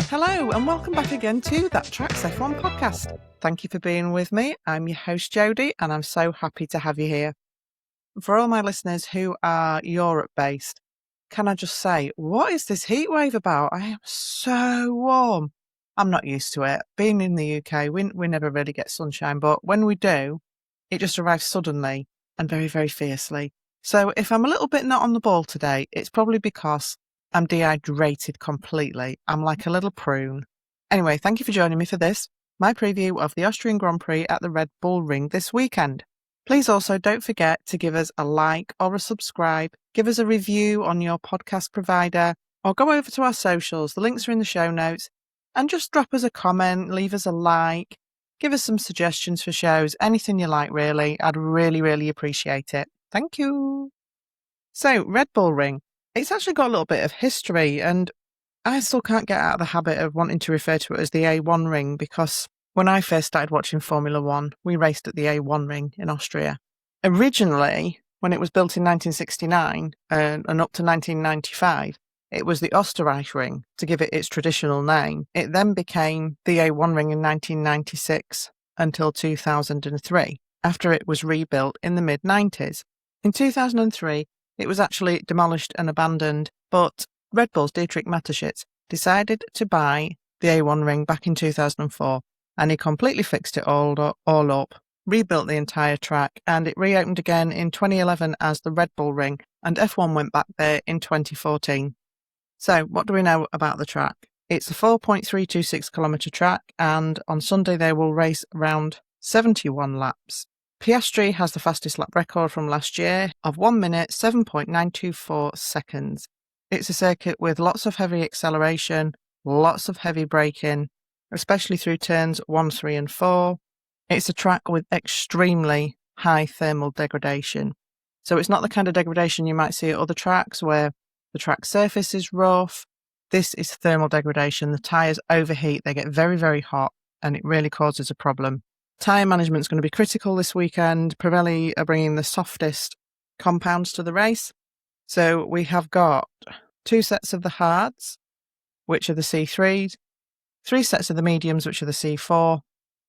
Hello and welcome back again to That Tracks F1 podcast. Thank you for being with me. I'm your host Jodie and I'm so happy to have you here. For all my listeners who are Europe based, can I just say, what is this heat wave about? I am so warm. I'm not used to it. Being in the UK, we never really get sunshine, but when we do, it just arrives suddenly and very, very fiercely. So if I'm a little bit not on the ball today, it's probably because I'm dehydrated completely. I'm like a little prune. Anyway, thank you for joining me for this, my preview of the Austrian Grand Prix at the Red Bull Ring this weekend. Please also don't forget to give us a like or a subscribe, give us a review on your podcast provider, or go over to our socials. The links are in the show notes, and just drop us a comment, leave us a like, give us some suggestions for shows, anything you like really. I'd really, really appreciate it. Thank you. So, Red Bull Ring. It's actually got a little bit of history, and I still can't get out of the habit of wanting to refer to it as the A1 Ring because when I first started watching Formula One, we raced at the A1 Ring in Austria. Originally, when it was built in 1969 and up to 1995, it was the Österreich Ring, to give it its traditional name. It then became the A1 Ring in 1996 until 2003, after it was rebuilt in the mid-90s. In 2003, it was actually demolished and abandoned, but Red Bull's Dietrich Mateschitz decided to buy the A1 Ring back in 2004, and he completely fixed it all up, rebuilt the entire track, and it reopened again in 2011 as the Red Bull Ring, and F1 went back there in 2014. So, what do we know about the track? It's a 4.326 kilometre track, and on Sunday they will race around 71 laps. Piastri has the fastest lap record from last year of 1 minute 7.924 seconds. It's a circuit with lots of heavy acceleration, lots of heavy braking, especially through turns 1, 3 and 4. It's a track with extremely high thermal degradation. So it's not the kind of degradation you might see at other tracks where the track surface is rough. This is thermal degradation. The tyres overheat, they get very, very hot, and it really causes a problem. Tyre management is going to be critical this weekend. Pirelli are bringing the softest compounds to the race. So we have got 2 sets of the hards, which are the C3s, 3 sets of the mediums, which are the C4,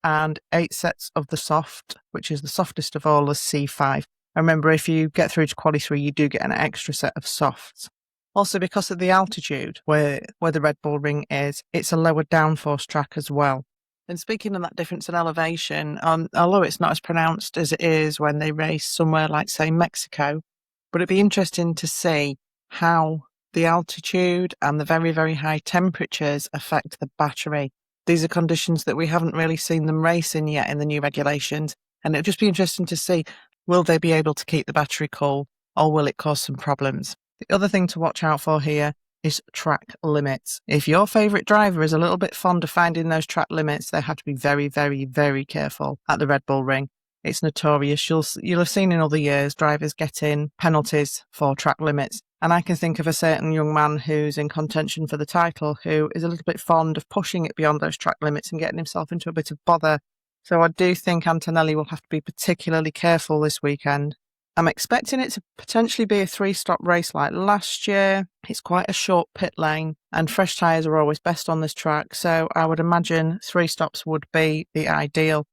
and 8 sets of the soft, which is the softest of all, the C5. And remember, if you get through to Quali 3, you do get an extra set of softs. Also, because of the altitude where the Red Bull Ring is, it's a lower downforce track as well. And speaking of that difference in elevation, although it's not as pronounced as it is when they race somewhere like, say, Mexico, but it'd be interesting to see how the altitude and the very, very high temperatures affect the battery. These are conditions that we haven't really seen them race in yet in the new regulations. And it'll just be interesting to see, will they be able to keep the battery cool or will it cause some problems? The other thing to watch out for here is track limits. If your favourite driver is a little bit fond of finding those track limits, they have to be very, very, very careful at the Red Bull Ring. It's notorious. You'll have seen in other years drivers getting penalties for track limits. And I can think of a certain young man who's in contention for the title who is a little bit fond of pushing it beyond those track limits and getting himself into a bit of bother. So I do think Antonelli will have to be particularly careful this weekend. I'm expecting it to potentially be a 3-stop race like last year. It's quite a short pit lane and fresh tyres are always best on this track. So I would imagine 3 stops would be the ideal.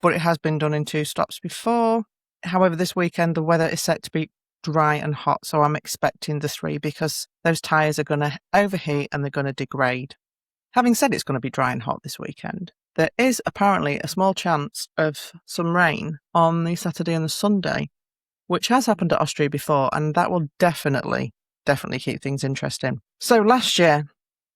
But it has been done in 2 stops before. However, this weekend the weather is set to be dry and hot, so I'm expecting the 3 because those tyres are going to overheat and they're going to degrade. Having said it's going to be dry and hot this weekend, there is apparently a small chance of some rain on the Saturday and the Sunday, which has happened at Austria before, and that will definitely keep things interesting. So last year,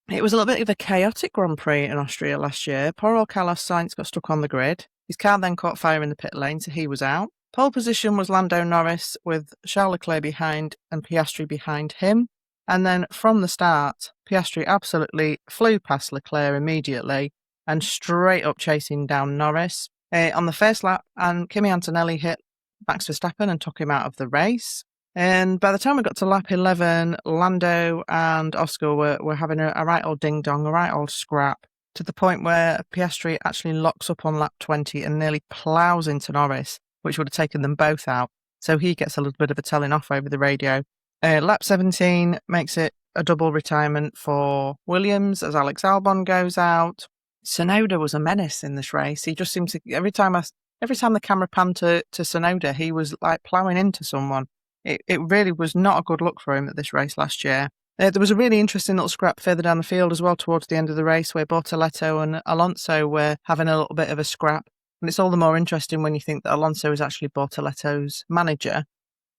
it was a little bit of a chaotic Grand Prix in Austria last year. Poor old Carlos Sainz got stuck on the grid. His car then caught fire in the pit lane, so he was out. Pole position was Lando Norris with Charles Leclerc behind and Piastri behind him. And then from the start, Piastri absolutely flew past Leclerc immediately and straight up chasing down Norris. On the first lap, and Kimi Antonelli hit Max Verstappen and took him out of the race. And by the time we got to lap 11, Lando and Oscar were having a right old ding-dong, a right old scrap, to the point where Piastri actually locks up on lap 20 and nearly ploughs into Norris, which would have taken them both out. So he gets a little bit of a telling off over the radio. Lap 17 makes it a double retirement for Williams as Alex Albon goes out. Tsunoda was a menace in this race. He just seemed to, every time the camera panned to Tsunoda, he was like ploughing into someone. It really was not a good look for him at this race last year. There was a really interesting little scrap further down the field as well towards the end of the race where Bortoleto and Alonso were having a little bit of a scrap. And it's all the more interesting when you think that Alonso is actually Bortoleto's manager.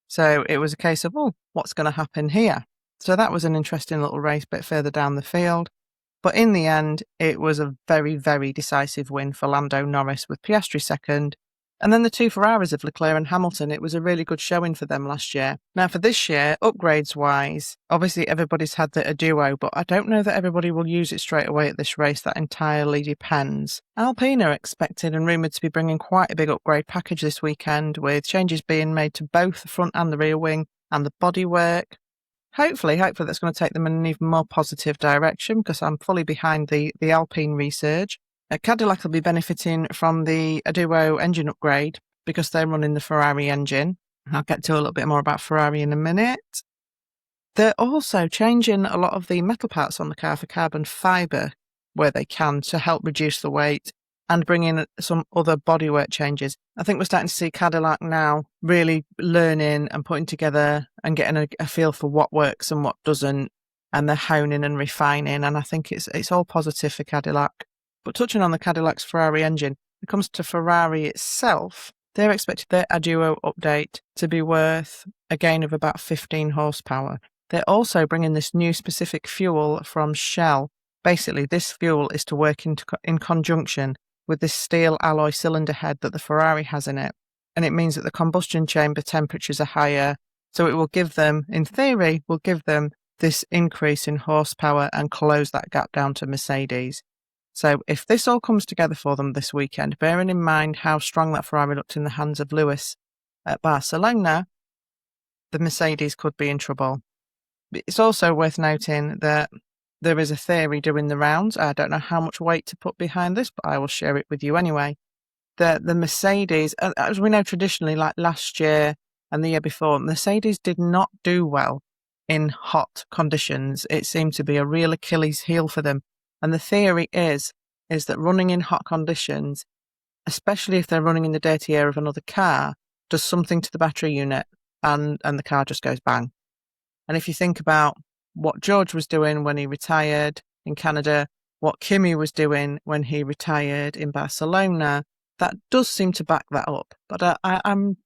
So it was a case of, what's going to happen here? So that was an interesting little race bit further down the field. But in the end, it was a very, very decisive win for Lando Norris with Piastri second. And then the two Ferraris of Leclerc and Hamilton, it was a really good showing for them last year. Now for this year, upgrades-wise, obviously everybody's had the ADUO, but I don't know that everybody will use it straight away at this race. That entirely depends. Alpine are expected and rumoured to be bringing quite a big upgrade package this weekend, with changes being made to both the front and the rear wing and the bodywork. Hopefully that's going to take them in an even more positive direction, because I'm fully behind the Alpine resurge. Cadillac will be benefiting from the ADUO engine upgrade because they're running the Ferrari engine. I'll get to a little bit more about Ferrari in a minute. They're also changing a lot of the metal parts on the car for carbon fibre where they can to help reduce the weight and bring in some other bodywork changes. I think we're starting to see Cadillac now really learning and putting together and getting a feel for what works and what doesn't, and they're honing and refining, and I think it's all positive for Cadillac. But touching on the Cadillac's Ferrari engine, when it comes to Ferrari itself, they're expecting their ADUO update to be worth a gain of about 15 horsepower. They're also bringing this new specific fuel from Shell. Basically, this fuel is to work in conjunction with this steel alloy cylinder head that the Ferrari has in it. And it means that the combustion chamber temperatures are higher. So it will give them, in theory, this increase in horsepower and close that gap down to Mercedes. So if this all comes together for them this weekend, bearing in mind how strong that Ferrari looked in the hands of Lewis at Barcelona, the Mercedes could be in trouble. It's also worth noting that there is a theory doing the rounds. I don't know how much weight to put behind this, but I will share it with you anyway. That the Mercedes, as we know traditionally, like last year and the year before, Mercedes did not do well in hot conditions. It seemed to be a real Achilles heel for them. And the theory is that running in hot conditions, especially if they're running in the dirty air of another car, does something to the battery unit and the car just goes bang. And if you think about what George was doing when he retired in Canada, what Kimi was doing when he retired in Barcelona, that does seem to back that up. But I'm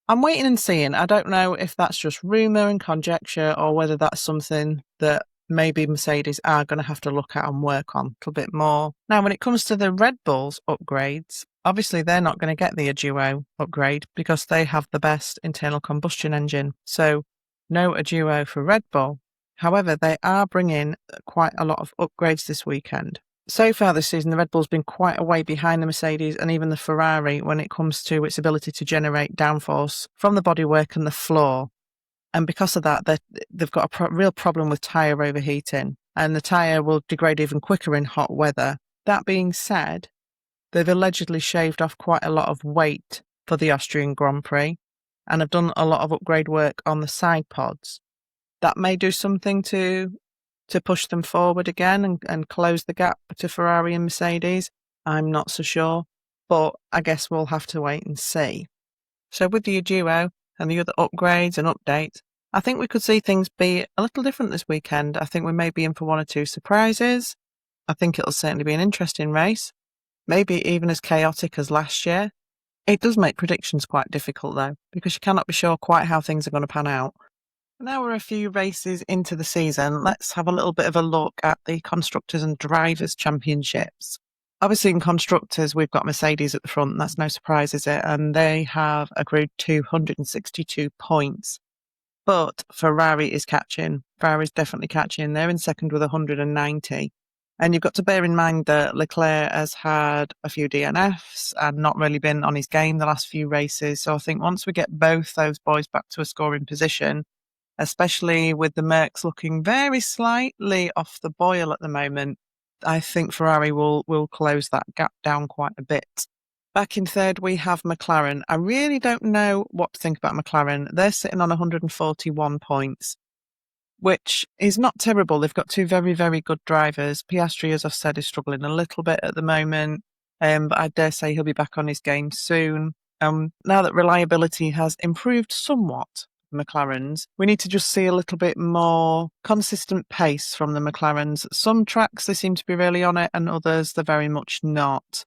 waiting and seeing. I don't know if that's just rumour and conjecture or whether that's something that maybe Mercedes are going to have to look at and work on a little bit more. Now, when it comes to the Red Bull's upgrades, obviously they're not going to get the ADUO upgrade because they have the best internal combustion engine. So no ADUO for Red Bull. However, they are bringing quite a lot of upgrades this weekend. So far this season, the Red Bull's been quite a way behind the Mercedes and even the Ferrari when it comes to its ability to generate downforce from the bodywork and the floor. And because of that, they've got a real problem with tyre overheating, and the tyre will degrade even quicker in hot weather. That being said, they've allegedly shaved off quite a lot of weight for the Austrian Grand Prix and have done a lot of upgrade work on the side pods. That may do something to push them forward again and close the gap to Ferrari and Mercedes. I'm not so sure, but I guess we'll have to wait and see. So with the ADUO and the other upgrades and updates, I think we could see things be a little different this weekend. I think we may be in for one or two surprises. I think it'll certainly be an interesting race, maybe even as chaotic as last year. It does make predictions quite difficult though, because you cannot be sure quite how things are going to pan out. Now we're a few races into the season, let's have a little bit of a look at the Constructors and Drivers' Championships. Obviously in Constructors, we've got Mercedes at the front, that's no surprise, is it? And they have accrued 262 points. But Ferrari is catching. Ferrari's definitely catching. They're in second with 190. And you've got to bear in mind that Leclerc has had a few DNFs and not really been on his game the last few races. So I think once we get both those boys back to a scoring position, especially with the Mercs looking very slightly off the boil at the moment, I think Ferrari will close that gap down quite a bit. Back in third, we have McLaren. I really don't know what to think about McLaren. They're sitting on 141 points. which is not terrible. They've got two very, very good drivers. Piastri, as I've said, is struggling a little bit at the moment, but I dare say he'll be back on his game soon. Now that reliability has improved somewhat, McLarens, we need to just see a little bit more consistent pace from the McLarens. Some tracks, they seem to be really on it, and others, they're very much not.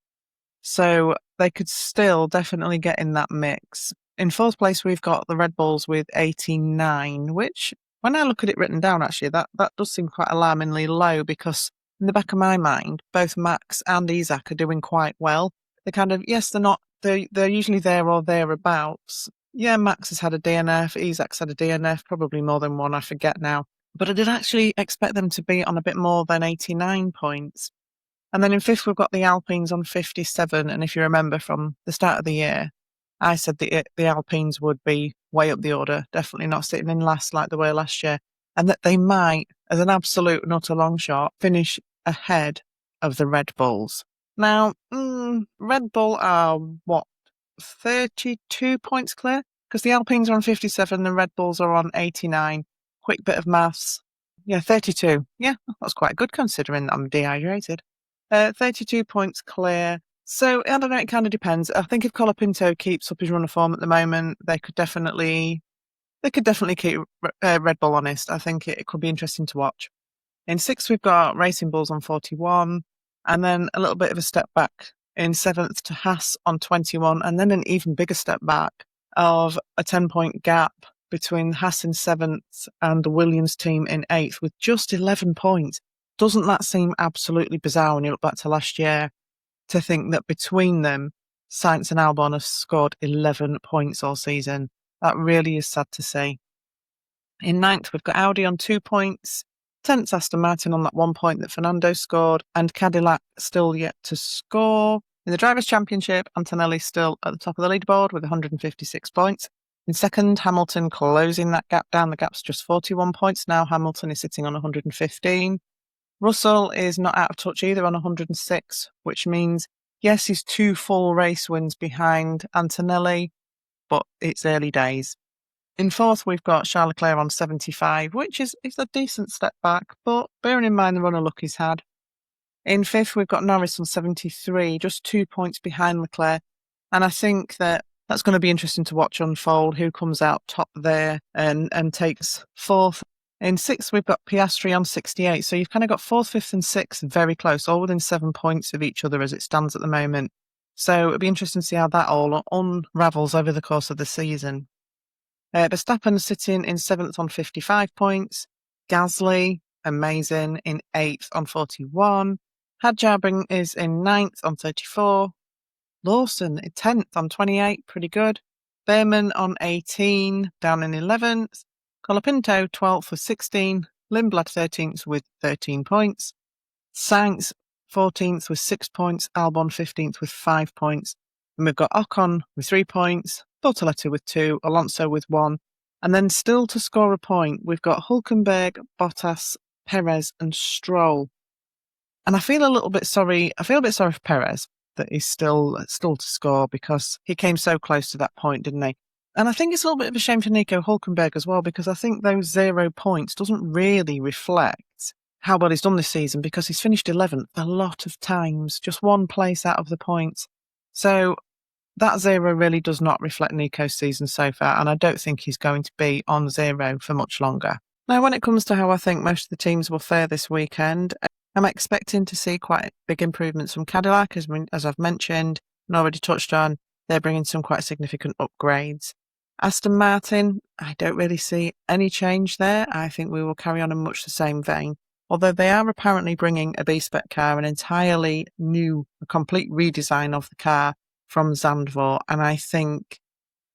So they could still definitely get in that mix. In fourth place, we've got the Red Bulls with 89, which, when I look at it written down, actually, that does seem quite alarmingly low, because in the back of my mind, both Max and Isaac are doing quite well. They're kind of, yes, they're usually there or thereabouts. Yeah, Max has had a DNF, Isaac's had a DNF, probably more than one, I forget now. But I did actually expect them to be on a bit more than 89 points. And then in fifth, we've got the Alpines on 57. And if you remember from the start of the year, I said the Alpines would be way up the order, definitely not sitting in last like they were last year, and that they might, as an absolute and utter long shot, finish ahead of the Red Bulls. Now, Red Bull are, 32 points clear? Because the Alpines are on 57, the Red Bulls are on 89. Quick bit of maths. Yeah, 32. Yeah, that's quite good considering I'm dehydrated. 32 points clear. So, I don't know, it kind of depends. I think if Colapinto keeps up his run of form at the moment, they could definitely keep Red Bull honest. I think it could be interesting to watch. In sixth, we've got Racing Bulls on 41, and then a little bit of a step back in seventh to Haas on 21, and then an even bigger step back of a 10-point gap between Haas in seventh and the Williams team in eighth with just 11 points. Doesn't that seem absolutely bizarre when you look back to last year, to think that between them, Sainz and Albon have scored 11 points all season? That really is sad to see. In ninth, we've got Audi on 2 points, 10th Aston Martin on that 1 point that Fernando scored, and Cadillac still yet to score. In the Drivers' Championship, Antonelli still at the top of the leaderboard with 156 points. In second, Hamilton closing that gap down. The gap's just 41 points now. Hamilton is sitting on 115. Russell is not out of touch either on 106, which means, yes, he's 2 full race wins behind Antonelli, but it's early days. In fourth, we've got Charles Leclerc on 75, which is a decent step back, but bearing in mind the run of luck he's had. In fifth, we've got Norris on 73, just 2 points behind Leclerc, and I think that's going to be interesting to watch unfold, who comes out top there and takes fourth. In sixth, we've got Piastri on 68. So you've kind of got fourth, fifth and sixth very close, all within 7 points of each other as it stands at the moment. So it'll be interesting to see how that all unravels over the course of the season. Verstappen sitting in seventh on 55 points. Gasly, amazing, in eighth on 41. Hadjar is in ninth on 34. Lawson in 10th on 28, pretty good. Behrman on 18, down in 11th. Colapinto 12th with 16. Lindblad 13th with 13 points. Sainz 14th with 6 points. Albon 15th with 5 points. And we've got Ocon with 3 points. Bortoletti with 2. Alonso with 1. And then still to score a point, we've got Hülkenberg, Bottas, Perez and Stroll. And I feel a bit sorry for Perez that he's still to score, because he came so close to that point, didn't he? And I think it's a little bit of a shame for Nico Hülkenberg as well, because I think those 0 points doesn't really reflect how well he's done this season, because he's finished 11th a lot of times, just 1 place out of the points. So that 0 really does not reflect Nico's season so far, and I don't think he's going to be on 0 for much longer. Now, when it comes to how I think most of the teams will fare this weekend, I'm expecting to see quite big improvements from Cadillac, as I've mentioned and already touched on. They're bringing some quite significant upgrades. Aston Martin, I don't really see any change there. I think we will carry on in much the same vein, although they are apparently bringing a B-spec car, an entirely new, a complete redesign of the car from Zandvoort, and I think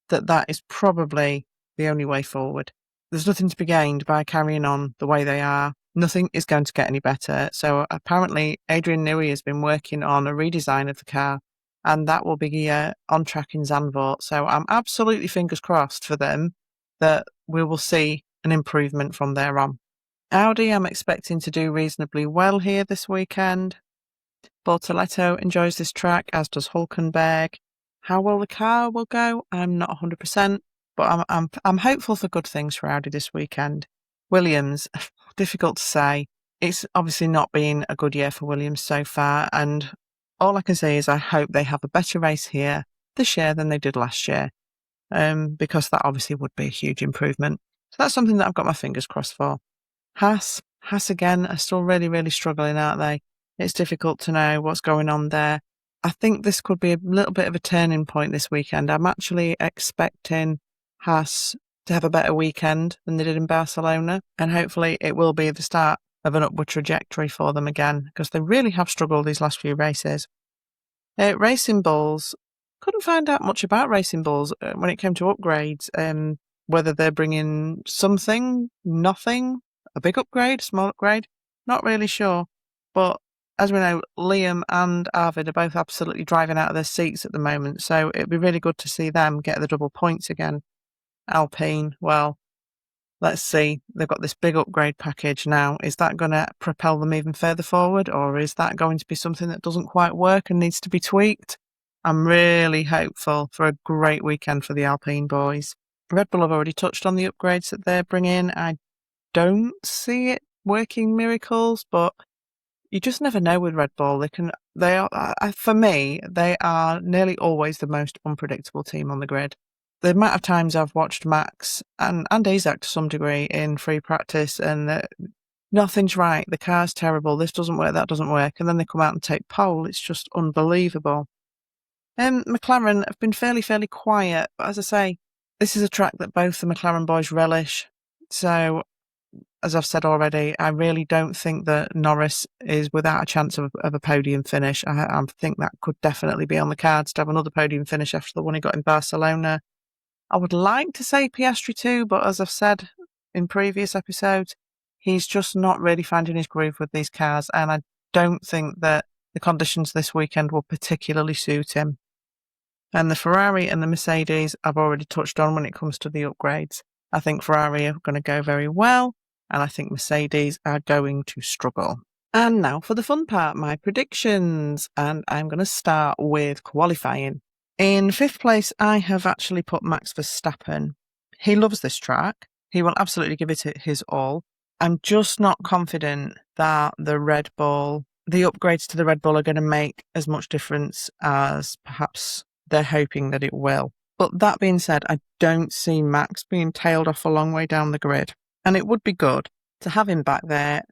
that is probably the only way forward. There's nothing to be gained by carrying on the way they are. Nothing is going to get any better. So apparently Adrian Newey has been working on a redesign of the car, and that will be on track in Zandvoort. So I'm absolutely fingers crossed for them that we will see an improvement from there on. Audi, I'm expecting to do reasonably well here this weekend. Bortoletti enjoys this track, as does Hülkenberg. How well the car will go, I'm not 100%, but I'm hopeful for good things for Audi this weekend. Williams, difficult to say. It's obviously not been a good year for Williams so far, and all I can say is I hope they have a better race here this year than they did last year, because that obviously would be a huge improvement. So that's something that I've got my fingers crossed for. Haas again are still really, really struggling, aren't they? It's difficult to know what's going on there. I think this could be a little bit of a turning point this weekend. I'm actually expecting Haas to have a better weekend than they did in Barcelona, and hopefully it will be the start of an upward trajectory for them again, because they really have struggled these last few races. Racing Bulls, couldn't find out much about Racing Bulls when it came to upgrades, whether they're bringing something, nothing, a big upgrade, small upgrade, not really sure. But as we know, Liam and Arvid are both absolutely driving out of their seats at the moment, so it'd be really good to see them get the double points again. Alpine, well, let's see. They've got this big upgrade package now. Is that going to propel them even further forward, or is that going to be something that doesn't quite work and needs to be tweaked? I'm really hopeful for a great weekend for the Alpine boys. Red Bull have already touched on the upgrades that they're bringing. I don't see it working miracles, but you just never know with Red Bull. For me, they are nearly always the most unpredictable team on the grid. The amount of times I've watched Max and Isaac to some degree in free practice, and nothing's right. The car's terrible. This doesn't work. That doesn't work. And then they come out and take pole. It's just unbelievable. McLaren have been fairly quiet. But as I say, this is a track that both the McLaren boys relish. So, as I've said already, I really don't think that Norris is without a chance of a podium finish. I think that could definitely be on the cards to have another podium finish after the one he got in Barcelona. I would like to say Piastri too, but as I've said in previous episodes, he's just not really finding his groove with these cars, and I don't think that the conditions this weekend will particularly suit him. And the Ferrari and the Mercedes I've already touched on when it comes to the upgrades. I think Ferrari are going to go very well, and I think Mercedes are going to struggle. And now for the fun part, my predictions, and I'm going to start with qualifying. In 5th place, I have actually put Max Verstappen. He loves this track. He will absolutely give it his all. I'm just not confident that the upgrades to the Red Bull are going to make as much difference as perhaps they're hoping that it will. But that being said, I don't see Max being tailed off a long way down the grid. And it would be good to have him back there,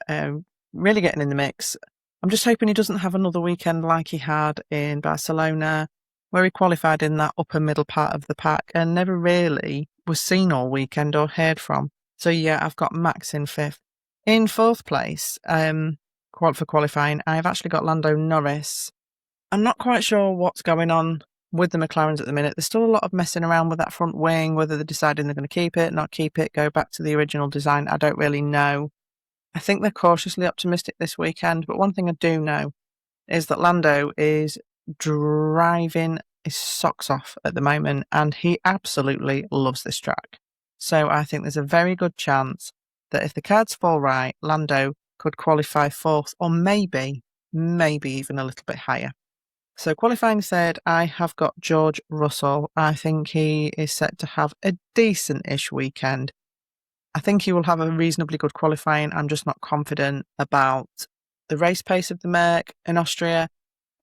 really getting in the mix. I'm just hoping he doesn't have another weekend like he had in Barcelona, where he qualified in that upper middle part of the pack and never really was seen all weekend or heard from. So yeah, I've got Max in 5th. In 4th place, for qualifying, I've actually got Lando Norris. I'm not quite sure what's going on with the McLarens at the minute. There's still a lot of messing around with that front wing, whether they're deciding they're going to keep it, not keep it, go back to the original design. I don't really know. I think they're cautiously optimistic this weekend, but one thing I do know is that Lando is driving his socks off at the moment, and he absolutely loves this track. So I think there's a very good chance that if the cards fall right, Lando could qualify 4th, or maybe even a little bit higher. So qualifying 3rd, I have got George Russell. I think he is set to have a decent-ish weekend. I think he will have a reasonably good qualifying. I'm just not confident about the race pace of the Merc in Austria,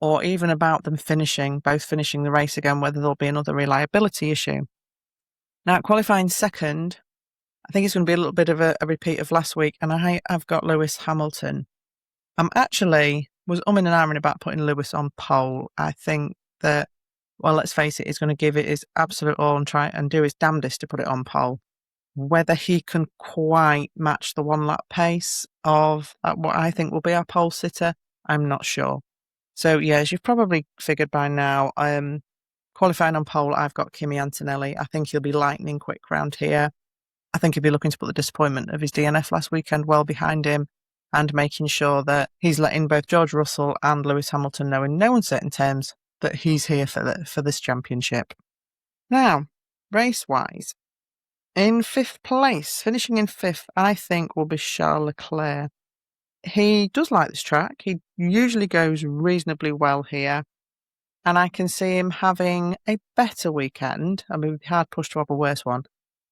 or even about them both finishing the race again, whether there'll be another reliability issue. Now, qualifying 2nd, I think it's going to be a little bit of a repeat of last week, and I've got Lewis Hamilton. Was umming and ahhing about putting Lewis on pole. I think that, well, let's face it, he's going to give it his absolute all and try and do his damnedest to put it on pole. Whether he can quite match the 1-lap pace of what I think will be our pole sitter, I'm not sure. So, yeah, as you've probably figured by now, qualifying on pole, I've got Kimi Antonelli. I think he'll be lightning quick round here. I think he'll be looking to put the disappointment of his DNF last weekend well behind him, and making sure that he's letting both George Russell and Lewis Hamilton know in no uncertain terms that he's here for this championship. Now, race-wise, in 5th place, finishing in 5th, I think will be Charles Leclerc. He does like this track. He usually goes reasonably well here, and I can see him having a better weekend. I mean, it'd be hard pushed to have a worse one,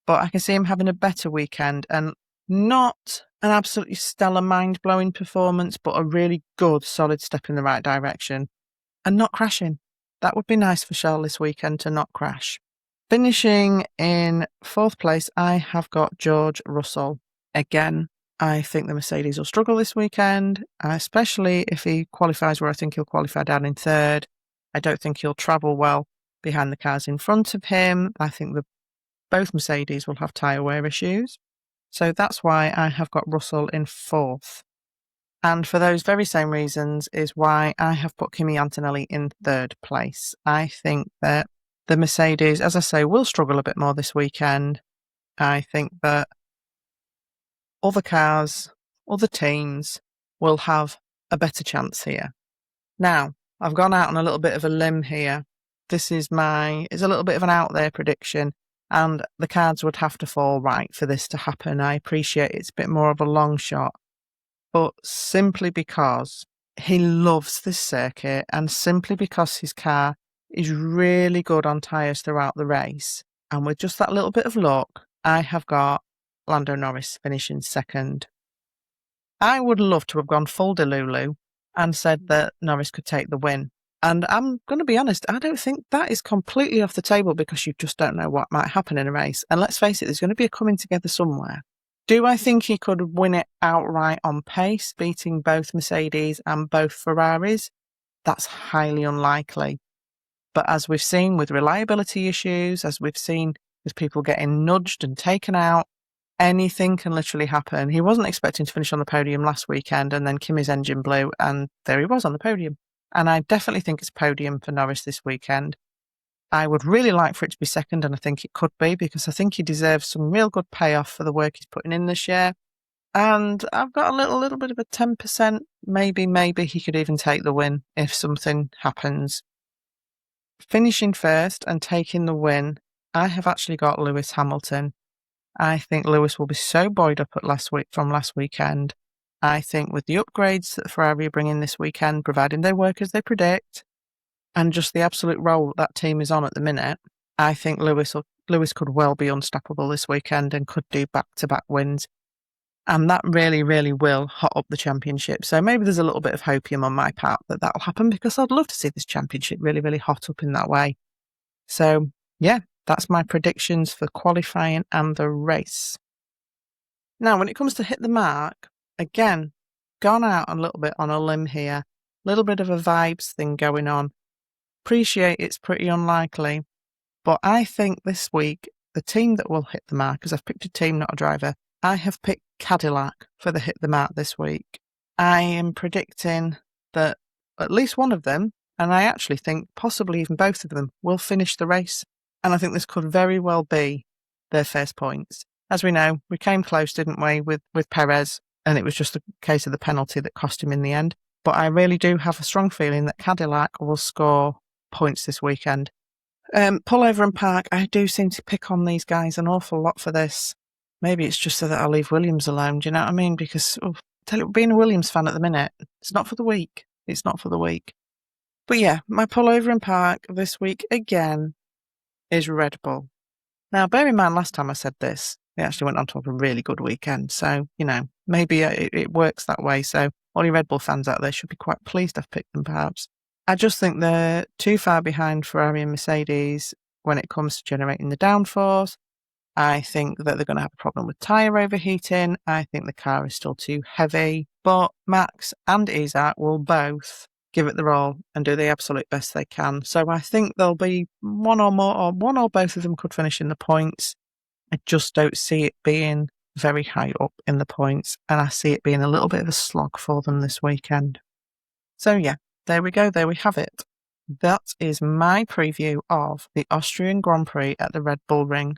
but I can see him having a better weekend and Not an absolutely stellar, mind-blowing performance, but a really good, solid step in the right direction. And not crashing. That would be nice for Charles this weekend to not crash. Finishing in 4th place, I have got George Russell. Again, I think the Mercedes will struggle this weekend, especially if he qualifies where I think he'll qualify down in 3rd. I don't think he'll travel well behind the cars in front of him. I think both Mercedes will have tyre wear issues. So that's why I have got Russell in 4th. And for those very same reasons is why I have put Kimi Antonelli in 3rd place. I think that the Mercedes, as I say, will struggle a bit more this weekend. I think that other cars, other teams will have a better chance here. Now, I've gone out on a little bit of a limb here. This is it's a little bit of an out there prediction, and the cards would have to fall right for this to happen. I appreciate it's a bit more of a long shot, but simply because he loves this circuit and simply because his car is really good on tyres throughout the race, and with just that little bit of luck, I have got Lando Norris finishing 2nd. I would love to have gone full Delulu and said that Norris could take the win. And I'm going to be honest, I don't think that is completely off the table because you just don't know what might happen in a race. And let's face it, there's going to be a coming together somewhere. Do I think he could win it outright on pace, beating both Mercedes and both Ferraris? That's highly unlikely. But as we've seen with reliability issues, as we've seen with people getting nudged and taken out, anything can literally happen. He wasn't expecting to finish on the podium last weekend, and then Kimi's engine blew, and there he was on the podium. And I definitely think it's a podium for Norris this weekend. I would really like for it to be 2nd, and I think it could be, because I think he deserves some real good payoff for the work he's putting in this year. And I've got a little bit of a 10%. Maybe he could even take the win if something happens. Finishing 1st and taking the win, I have actually got Lewis Hamilton. I think Lewis will be so buoyed up from last weekend. I think with the upgrades that Ferrari are bringing this weekend, providing they work as they predict, and just the absolute role that team is on at the minute, I think Lewis could well be unstoppable this weekend and could do back-to-back wins. And that really, really will hot up the championship. So maybe there's a little bit of hopium on my part that that'll happen, because I'd love to see this championship really, really hot up in that way. So, yeah, that's my predictions for qualifying and the race. Now, when it comes to hit the mark, again, gone out a little bit on a limb here. A little bit of a vibes thing going on. Appreciate it's pretty unlikely, but I think this week, the team that will hit the mark, because I've picked a team, not a driver, I have picked Cadillac for the hit the mark this week. I am predicting that at least one of them, and I actually think possibly even both of them, will finish the race. And I think this could very well be their first points. As we know, we came close, didn't we, with Perez, and it was just a case of the penalty that cost him in the end. But I really do have a strong feeling that Cadillac will score points this weekend. Pull over and park, I do seem to pick on these guys an awful lot for this. Maybe it's just so that I'll leave Williams alone, do you know what I mean? Because being a Williams fan at the minute, it's not for the weak. It's not for the weak. But yeah, my pull over and park this week again is Red Bull. Now, bear in mind, last time I said this, they actually went on to have a really good weekend. So, maybe it works that way. So all you Red Bull fans out there should be quite pleased I've picked them, perhaps. I just think they're too far behind Ferrari and Mercedes when it comes to generating the downforce. I think that they're going to have a problem with tyre overheating. I think the car is still too heavy. But Max and Isaac will both give it their all and do the absolute best they can. So I think there'll be one or both of them could finish in the points. I just don't see it being very high up in the points, and I see it being a little bit of a slog for them this weekend. So yeah, there we go. There we have it. That is my preview of the Austrian Grand Prix at the Red Bull Ring.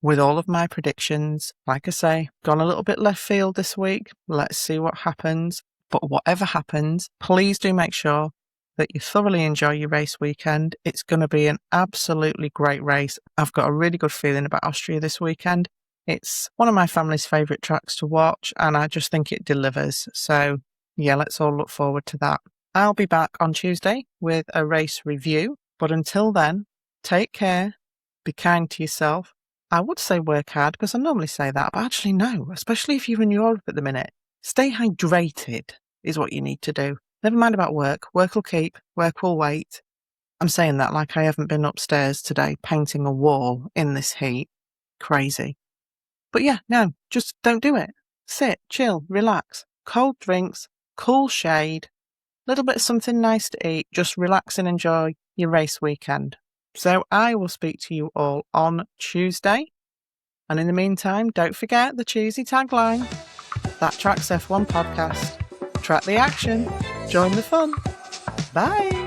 With all of my predictions, like I say, gone a little bit left field this week. Let's see what happens. But whatever happens, please do make sure that you thoroughly enjoy your race weekend. It's going to be an absolutely great race. I've got a really good feeling about Austria this weekend. It's one of my family's favourite tracks to watch, and I just think it delivers. So yeah, let's all look forward to that. I'll be back on Tuesday with a race review. But until then, take care, be kind to yourself, I would say work hard because I normally say that, but actually no, especially if you're in Europe at the minute. Stay hydrated is what you need to do. Never mind about work. Work will keep, work will wait. I'm saying that like I haven't been upstairs today painting a wall in this heat. Crazy. But yeah, no, just don't do it. Sit, chill, relax. Cold drinks, cool shade, little bit of something nice to eat. Just relax and enjoy your race weekend. So I will speak to you all on Tuesday. And in the meantime, don't forget the cheesy tagline. That Tracks F1 podcast. Track the action. Join the fun. Bye.